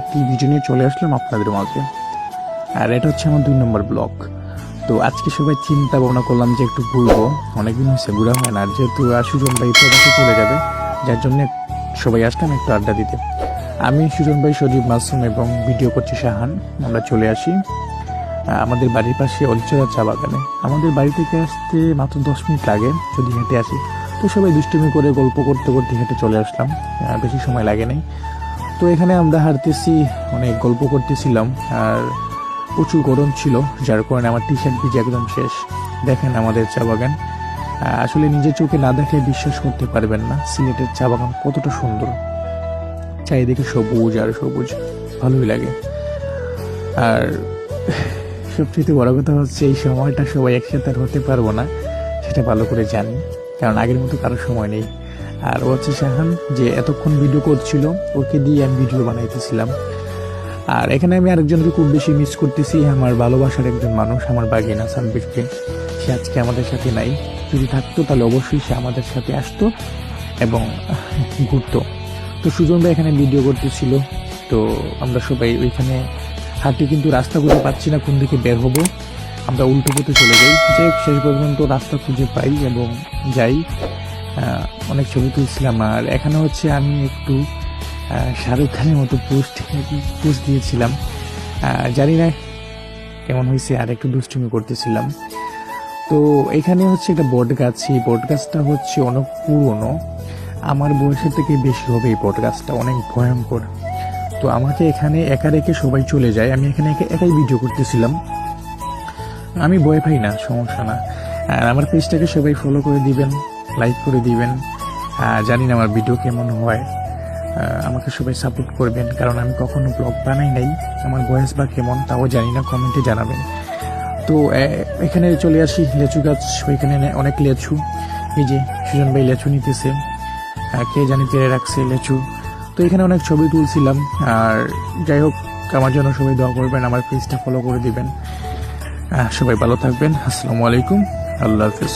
একটি ভিডিও নিয়ে চলে আসলাম আপনাদের মাঝে। আর এটা হচ্ছে আমার 2 নম্বর ব্লগ। তো আজকে সবাই চিন্তা ভাবনা করলাম যে একটু ঘুরবো, অনেকদিন হয়েছে ঘোরা হয় না। আর যেহেতু সুজন ভাই প্রবাসে চলে যাবে, যার জন্য সবাই আসলাম একটু আড্ডা দিতে। আমি, সুজন ভাই, সজীব, মাসুম এবং ভিডিও করছি শাহান। আমরা চলে আসি আমাদের বাড়ির পাশে অলিচরা চা বাগানে। আমাদের বাড়ি থেকে আসতে মাত্র 10 মিনিট লাগে যদি হেঁটে আসি। তো সবাই দুষ্টুমি করে গল্প করতে করতে হেঁটে চলে আসলাম, বেশি সময় লাগে নাই। তো এখানে আমরা হাঁটতেছি, অনেক গল্প করতেছিলাম, আর প্রচুর গরম ছিল, যার কারণে আমার টি শার্ট ভিজে একদম শেষ। দেখেন আমাদের চা বাগান, আসলে নিজের চোখে না দেখে বিশ্বাস করতে পারবেন না সিলেটের চা বাগান কতটা সুন্দর। চারিদিকে সবুজ আর সবুজ, ভালোই লাগে। আর সবচেয়ে বড় কথা হচ্ছে এই সময়টা সবাই একসাথে আর হতে পারবো না, সেটা ভালো করে জানি, কারণ আগের মতো কারোর সময় নেই। আর ও হচ্ছে শাহান, যে এতক্ষণ ভিডিও করছিল, ওকে দিয়ে আমি ভিডিও বানাইতেছিলাম। আর এখানে আমি আরেকজনকে খুব বেশি মিস করতেছি, আমার ভালোবাসার একজন মানুষ, আমার বাগিনা সানবিশকে। সে আজকে আমাদের সাথে নাই, যদি থাকতো তাহলে অবশ্যই সে আমাদের সাথে আসতো এবং ঘুরতো। তো সুজন ভাই এখানে ভিডিও করতেছিল, তো আমরা সবাই ওইখানে হাঁটি, কিন্তু রাস্তা খুঁজে পাচ্ছি না কোন দিকে বের হবো। আমরা উল্টো পথে চলে যাই, যে শেষ পর্যন্ত রাস্তা খুঁজে পাই এবং যাই। অনেক ছবি তুলছিলাম। আর এখানে হচ্ছে আমি একটু শাহরুখ খানের মতো পোস্ট দিয়েছিলাম, জানি না কেমন হয়েছে, আর একটু দুষ্টুমি করতেছিলাম। তো এখানে হচ্ছে একটা বট গাছ, এই বট গাছটা হচ্ছে অনেক পুরনো, আমার বয়সের থেকে বেশি হবে এই বট গাছটা, অনেক ভয়ঙ্কর। তো আমাকে এখানে একা রেখে সবাই চলে যায়, আমি এখানে একাই ভিডিও করতেছিলাম। আমি ভয় পাই না, সমস্যা না। আর আমার পেজটাকে সবাই ফলো করে দিবেন, লাইক করে দিবেন। জানি না আমার ভিডিও কেমন হয়, আমাকে সবাই সাপোর্ট করবেন, কারণ আমি কখনো ব্লগ বানাই নাই। আমার ভয়েস বা কেমন তাও জানি না, কমেন্টে জানাবেন। তো এখানে চলে আসি লেচু গাছ, ওইখানে অনেক লেচু, এই যে সুজন ভাই লেচু নিতেছে, কে জানি পেরে রাখছে লেচু। তো এখানে অনেক ছবি তুলছিলাম। আর যাই হোক, আমার জন্য সবাই দোয়া করবেন, আমার পেজটা ফলো করে দিবেন। সবাই ভালো থাকবেন, আসসালামু আলাইকুম, আল্লাহ হাফেজ।